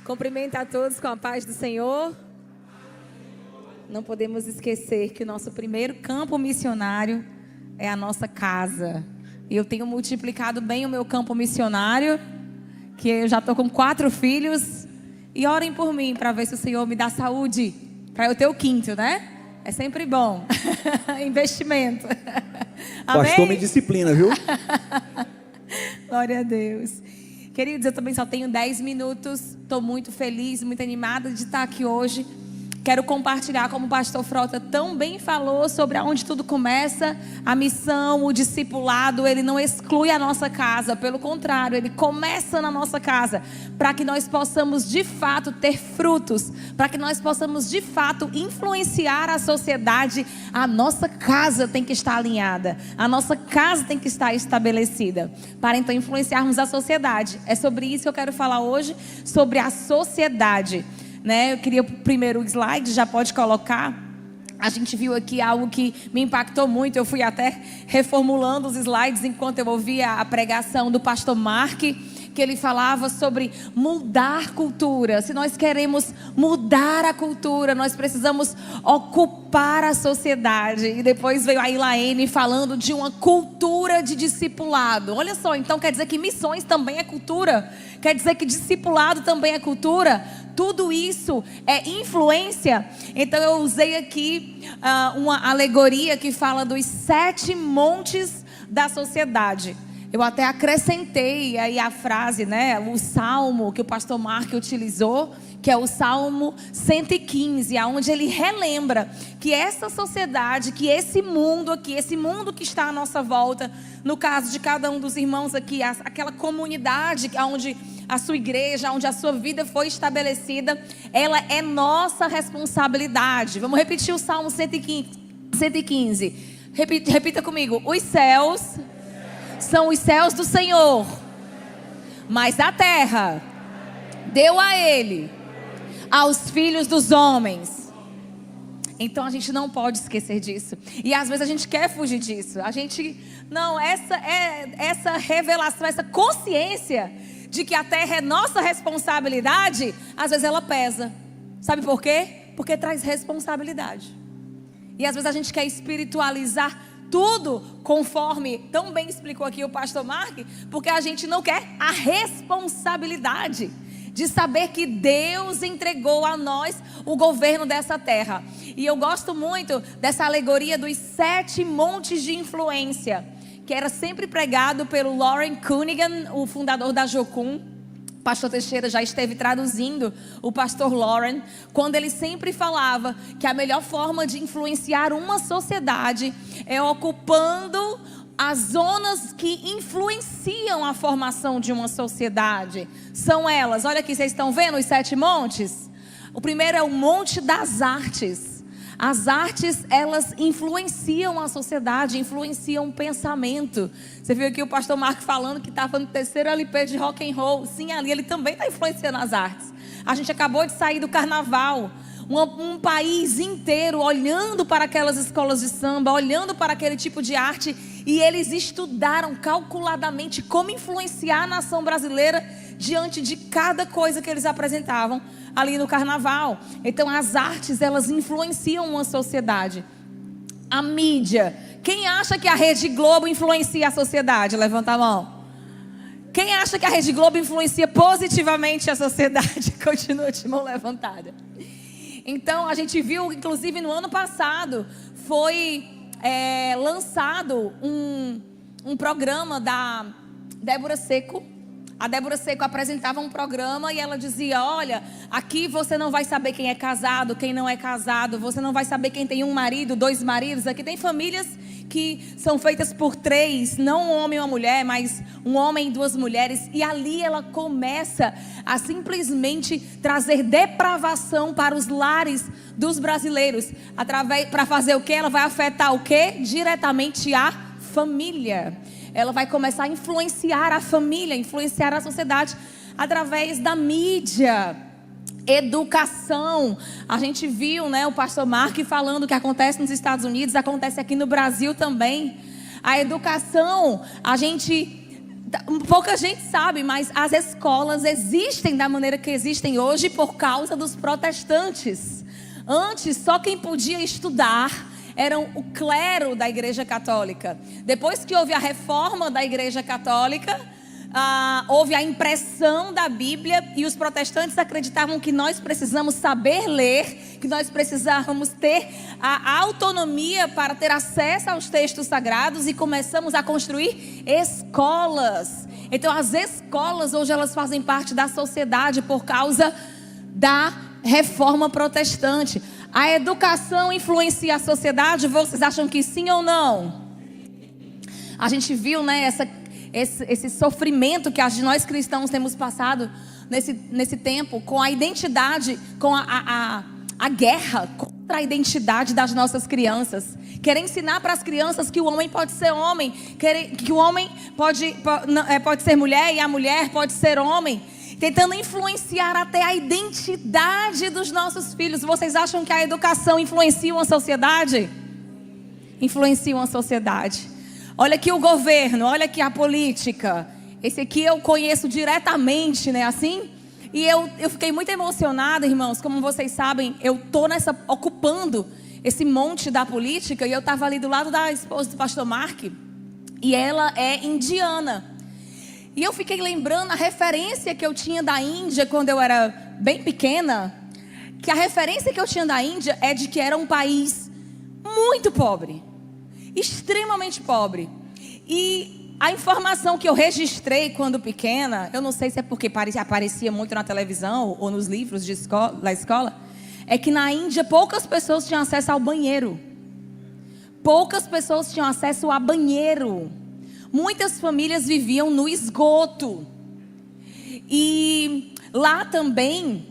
Cumprimento a todos com a paz do Senhor. Não podemos esquecer que o nosso primeiro campo missionário é a nossa casa. E eu tenho multiplicado bem o meu campo missionário, que eu já estou com 4 filhos. E orem por mim para ver se o Senhor me dá saúde para eu ter o 5º, né? É sempre bom. Investimento. Amém? Pastor me disciplina, viu? Glória a Deus. Queridos, eu também só tenho 10 minutos. Estou muito feliz, muito animada de estar aqui hoje. Quero compartilhar, como o pastor Frota tão bem falou, sobre aonde tudo começa. A missão, o discipulado, ele não exclui a nossa casa. Pelo contrário, ele começa na nossa casa. Para que nós possamos de fato ter frutos. Para que nós possamos de fato influenciar a sociedade. A nossa casa tem que estar alinhada. A nossa casa tem que estar estabelecida. Para então influenciarmos a sociedade. É sobre isso que eu quero falar hoje. Sobre a sociedade. Eu queria o primeiro slide, já pode colocar. A gente viu aqui algo que me impactou muito. Eu fui até reformulando os slides enquanto eu ouvia a pregação do pastor Mark, que ele falava sobre mudar cultura. Se nós queremos mudar a cultura, nós precisamos ocupar a sociedade. E depois veio a Elaine falando de uma cultura de discipulado. Olha só, então quer dizer que missões também é cultura? Quer dizer que discipulado também é cultura? Tudo isso é influência. Então eu usei aqui uma alegoria que fala dos 7 montes da sociedade. Eu até acrescentei aí a frase, o salmo que o pastor Mark utilizou, que é o Salmo 115, onde ele relembra que essa sociedade, que esse mundo aqui, esse mundo que está à nossa volta, no caso de cada um dos irmãos aqui, aquela comunidade onde a sua igreja, onde a sua vida foi estabelecida, ela é nossa responsabilidade. Vamos repetir o Salmo 115. Repita comigo. Os céus são os céus do Senhor, mas a terra deu a Ele, aos filhos dos homens. Então a gente não pode esquecer disso. E às vezes a gente quer fugir disso. Essa revelação, essa consciência de que a terra é nossa responsabilidade, às vezes ela pesa. Sabe por quê? Porque traz responsabilidade. E às vezes a gente quer espiritualizar tudo, conforme tão bem explicou aqui o pastor Mark, porque a gente não quer a responsabilidade de saber que Deus entregou a nós o governo dessa terra. E eu gosto muito dessa alegoria dos 7 montes de influência, que era sempre pregado pelo Loren Cunningham, o fundador da Jocum. O pastor Teixeira já esteve traduzindo o pastor Loren, quando ele sempre falava que a melhor forma de influenciar uma sociedade é ocupando as zonas que influenciam a formação de uma sociedade. São elas, olha aqui, vocês estão vendo os 7 montes? O primeiro é o Monte das Artes. As artes, elas influenciam a sociedade, influenciam o pensamento. Você viu aqui o pastor Marco falando que estava no 3º LP de rock and roll. Sim, ali ele também está influenciando as artes. A gente acabou de sair do carnaval. Um país inteiro olhando para aquelas escolas de samba, olhando para aquele tipo de arte. E eles estudaram calculadamente como influenciar a nação brasileira diante de cada coisa que eles apresentavam ali no carnaval. Então as artes, elas influenciam uma sociedade. A mídia. Quem acha que a Rede Globo influencia a sociedade? Levanta a mão. Quem acha que a Rede Globo influencia positivamente a sociedade? Continua de mão levantada. Então a gente viu, inclusive no ano passado, foi lançado um programa da Débora Seco. A Débora Seco apresentava um programa e ela dizia: olha, aqui você não vai saber quem é casado, quem não é casado. Você não vai saber quem tem um marido, 2 maridos. Aqui tem famílias que são feitas por 3, não um homem e uma mulher, mas um homem e 2 mulheres. E ali ela começa a simplesmente trazer depravação para os lares dos brasileiros. Para fazer o quê? Ela vai afetar o quê? Diretamente a família. Ela vai começar a influenciar a família, influenciar a sociedade através da mídia. Educação. A gente viu, o pastor Mark falando que acontece nos Estados Unidos, acontece aqui no Brasil também. A educação, a gente Pouca gente sabe, mas as escolas existem da maneira que existem hoje por causa dos protestantes. Antes, só quem podia estudar era o clero da Igreja Católica. Depois que houve a reforma da Igreja Católica, houve a impressão da Bíblia, e os protestantes acreditavam que nós precisamos saber ler, que nós precisávamos ter a autonomia para ter acesso aos textos sagrados, e começamos a construir escolas. Então as escolas hoje elas fazem parte da sociedade por causa da reforma protestante. A educação influencia a sociedade? Vocês acham que sim ou não? A gente viu, né, esse sofrimento que nós cristãos temos passado nesse tempo, com a identidade, com a guerra contra a identidade das nossas crianças. Querer ensinar para as crianças que o homem pode ser homem, que o homem pode ser mulher e a mulher pode ser homem, tentando influenciar até a identidade dos nossos filhos. Vocês acham que a educação influencia uma sociedade? Influencia uma sociedade. Olha aqui o governo, olha aqui a política. Esse aqui eu conheço diretamente, né? Assim? E eu fiquei muito emocionada, irmãos. Como vocês sabem, eu estou ocupando esse monte da política. E eu estava ali do lado da esposa do pastor Mark. E ela é indiana. E eu fiquei lembrando a referência que eu tinha da Índia quando eu era bem pequena. Que a referência que eu tinha da Índia é de que era um país muito pobre. Extremamente pobre. E a informação que eu registrei quando pequena, eu não sei se é porque aparecia muito na televisão ou nos livros da escola, é que na Índia poucas pessoas tinham acesso ao banheiro. Poucas pessoas tinham acesso a banheiro. Muitas famílias viviam no esgoto. E lá também,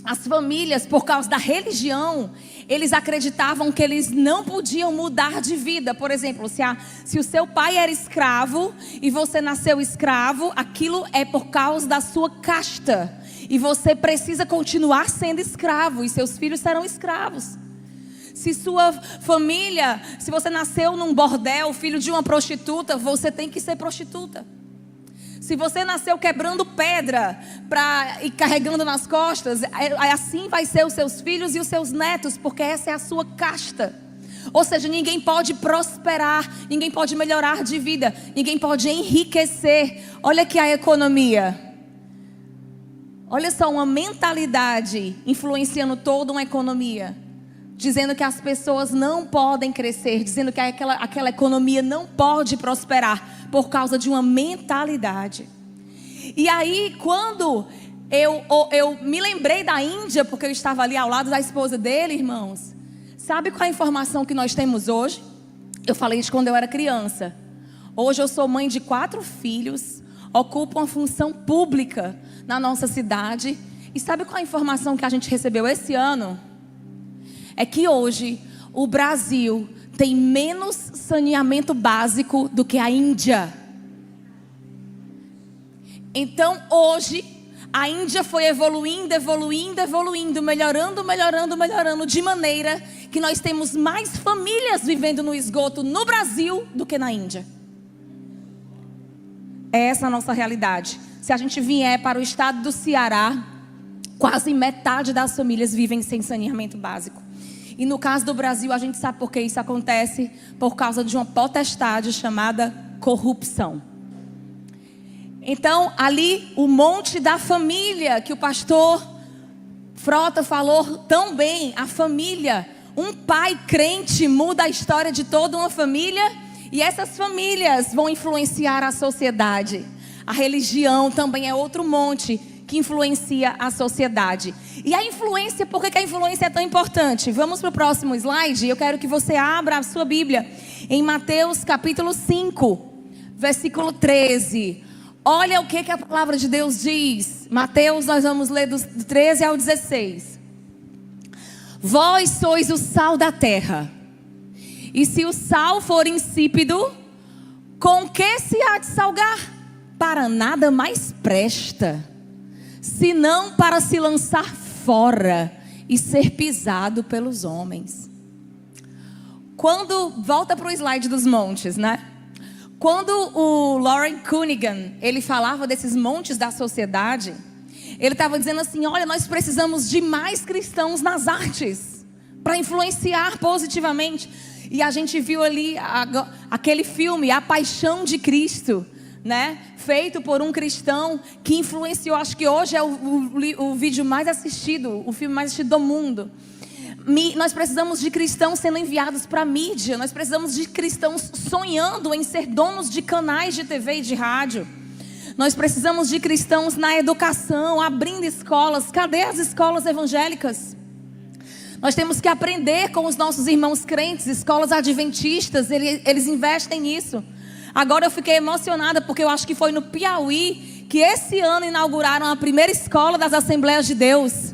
as famílias, por causa da religião, eles acreditavam que eles não podiam mudar de vida. Por exemplo, se o seu pai era escravo e você nasceu escravo, aquilo é por causa da sua casta. E você precisa continuar sendo escravo, e seus filhos serão escravos. Se sua família, se você nasceu num bordel, filho de uma prostituta, você tem que ser prostituta. Se você nasceu quebrando pedra e carregando nas costas, assim vai ser os seus filhos e os seus netos, porque essa é a sua casta. Ou seja, ninguém pode prosperar, ninguém pode melhorar de vida, ninguém pode enriquecer. Olha aqui a economia. Olha só, uma mentalidade influenciando toda uma economia, dizendo que as pessoas não podem crescer, dizendo que aquela economia não pode prosperar por causa de uma mentalidade. E aí, quando eu me lembrei da Índia, porque eu estava ali ao lado da esposa dele, irmãos, sabe qual é a informação que nós temos hoje? Eu falei isso quando eu era criança. Hoje eu sou mãe de 4 filhos, ocupo uma função pública na nossa cidade. E sabe qual é a informação que a gente recebeu esse ano? É que hoje o Brasil tem menos saneamento básico do que a Índia. Então hoje a Índia foi evoluindo, melhorando, de maneira que nós temos mais famílias vivendo no esgoto no Brasil do que na Índia. É essa a nossa realidade. Se a gente vier para o estado do Ceará, quase metade das famílias vivem sem saneamento básico. E no caso do Brasil, a gente sabe por que isso acontece? Por causa de uma potestade chamada corrupção. Então, ali, o monte da família, que o pastor Frota falou tão bem, a família. Um pai crente muda a história de toda uma família, e essas famílias vão influenciar a sociedade. A religião também é outro monte que influencia a sociedade. E a influência, por que a influência é tão importante? Vamos para o próximo slide. Eu quero que você abra a sua Bíblia em Mateus capítulo 5, versículo 13. Olha o que a palavra de Deus diz. Mateus, nós vamos ler do 13 ao 16. Vós sois o sal da terra. E se o sal for insípido, com que se há de salgar? Para nada mais presta, senão para se lançar fora e ser pisado pelos homens. Volta para o slide dos montes, né? Quando o Lauren Cunningham, ele falava desses montes da sociedade, ele estava dizendo assim, olha, nós precisamos de mais cristãos nas artes, para influenciar positivamente. E a gente viu ali aquele filme, A Paixão de Cristo, né? Feito por um cristão que influenciou, acho que hoje é o vídeo mais assistido, o filme mais assistido do mundo. Nós precisamos de cristãos sendo enviados para a mídia. Nós precisamos de cristãos sonhando em ser donos de canais de TV e de rádio. Nós precisamos de cristãos na educação, abrindo escolas. Cadê as escolas evangélicas? Nós temos que aprender com os nossos irmãos crentes, escolas adventistas, eles investem nisso. Agora eu fiquei emocionada porque eu acho que foi no Piauí que esse ano inauguraram a primeira escola das Assembleias de Deus.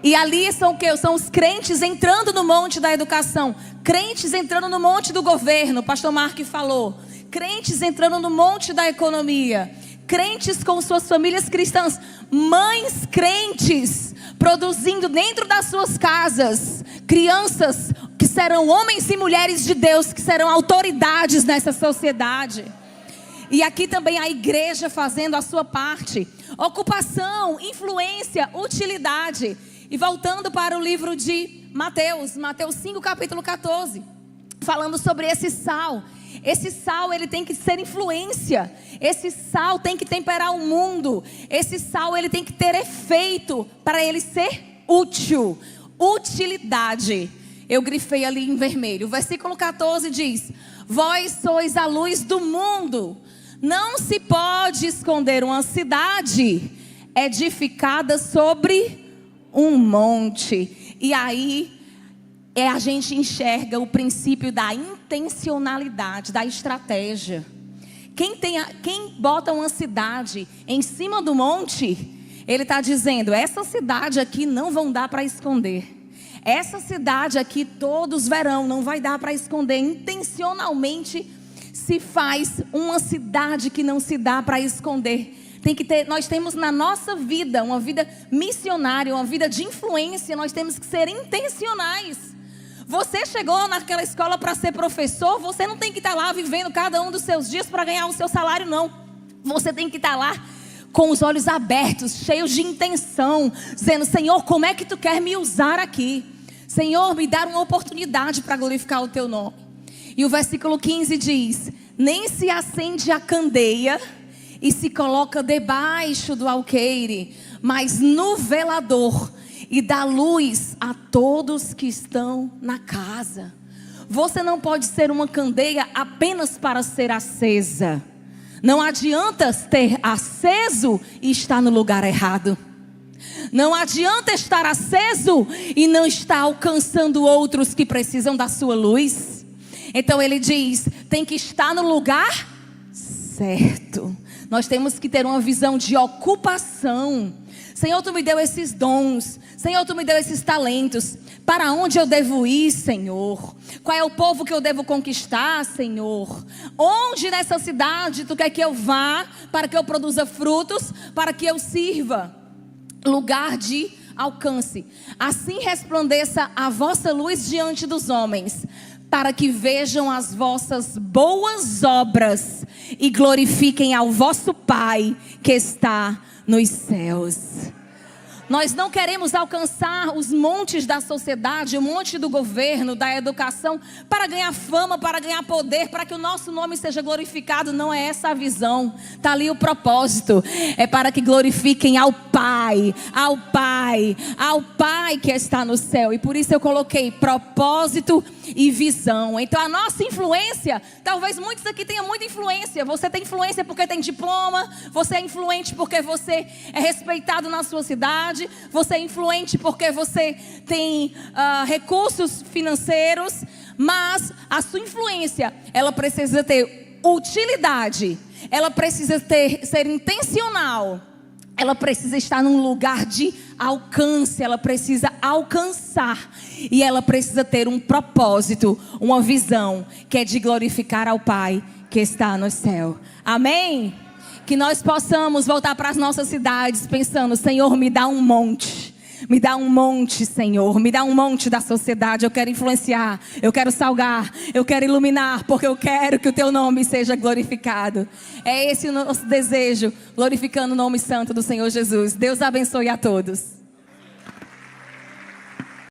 E ali são o quê? São os crentes entrando no monte da educação, crentes entrando no monte do governo, o pastor Mark falou, crentes entrando no monte da economia, crentes com suas famílias cristãs, mães crentes produzindo dentro das suas casas, crianças que serão homens e mulheres de Deus, que serão autoridades nessa sociedade. E aqui também a igreja fazendo a sua parte, ocupação, influência, utilidade. E voltando para o livro de Mateus 5, capítulo 14, falando sobre esse sal. Esse sal, ele tem que ser influência. Esse sal tem que temperar o mundo. Esse sal, ele tem que ter efeito para ele ser útil. Utilidade. Eu grifei ali em vermelho. O versículo 14 diz: vós sois a luz do mundo. Não se pode esconder uma cidade edificada sobre um monte. E aí a gente enxerga o princípio da intencionalidade, da estratégia. Quem bota uma cidade em cima do monte, ele está dizendo, essa cidade aqui não vão dar para esconder. Essa cidade aqui todos verão, não vai dar para esconder. Intencionalmente se faz uma cidade que não se dá para esconder. Nós temos na nossa vida uma vida missionária, uma vida de influência. Nós temos que ser intencionais. Você chegou naquela escola para ser professor, você não tem que estar lá vivendo cada um dos seus dias para ganhar o seu salário, não. Você tem que estar lá com os olhos abertos, cheios de intenção, dizendo, Senhor, como é que tu quer me usar aqui? Senhor, me dá uma oportunidade para glorificar o teu nome. E o versículo 15 diz, nem se acende a candeia e se coloca debaixo do alqueire, mas no velador, e dá luz a todos que estão na casa. Você não pode ser uma candeia apenas para ser acesa. Não adianta ter aceso e estar no lugar errado. Não adianta estar aceso e não estar alcançando outros que precisam da sua luz. Então ele diz, tem que estar no lugar certo. Nós temos que ter uma visão de ocupação. Senhor, tu me deu esses dons. Senhor, tu me deu esses talentos. Para onde eu devo ir, Senhor? Qual é o povo que eu devo conquistar, Senhor? Onde nessa cidade tu quer que eu vá para que eu produza frutos, para que eu sirva? Lugar de alcance. Assim resplandeça a vossa luz diante dos homens, para que vejam as vossas boas obras e glorifiquem ao vosso Pai que está nos céus. Nós não queremos alcançar os montes da sociedade, o monte do governo, da educação, para ganhar fama, para ganhar poder, para que o nosso nome seja glorificado. Não é essa a visão. Está ali o propósito. É para que glorifiquem ao Pai, ao Pai, ao Pai que está no céu. E por isso eu coloquei propósito e visão. Então a nossa influência, talvez muitos aqui tenham muita influência. Você tem influência porque tem diploma, você é influente porque você é respeitado na sua cidade, você é influente porque você tem recursos financeiros, mas a sua influência, ela precisa ter utilidade, ela precisa ser intencional, ela precisa estar num lugar de alcance, ela precisa alcançar e ela precisa ter um propósito, uma visão que é de glorificar ao Pai que está no céu. Amém? Que nós possamos voltar para as nossas cidades pensando, Senhor, me dá um monte. Me dá um monte, Senhor. Me dá um monte da sociedade. Eu quero influenciar. Eu quero salgar. Eu quero iluminar. Porque eu quero que o teu nome seja glorificado. É esse o nosso desejo. Glorificando o nome santo do Senhor Jesus. Deus abençoe a todos.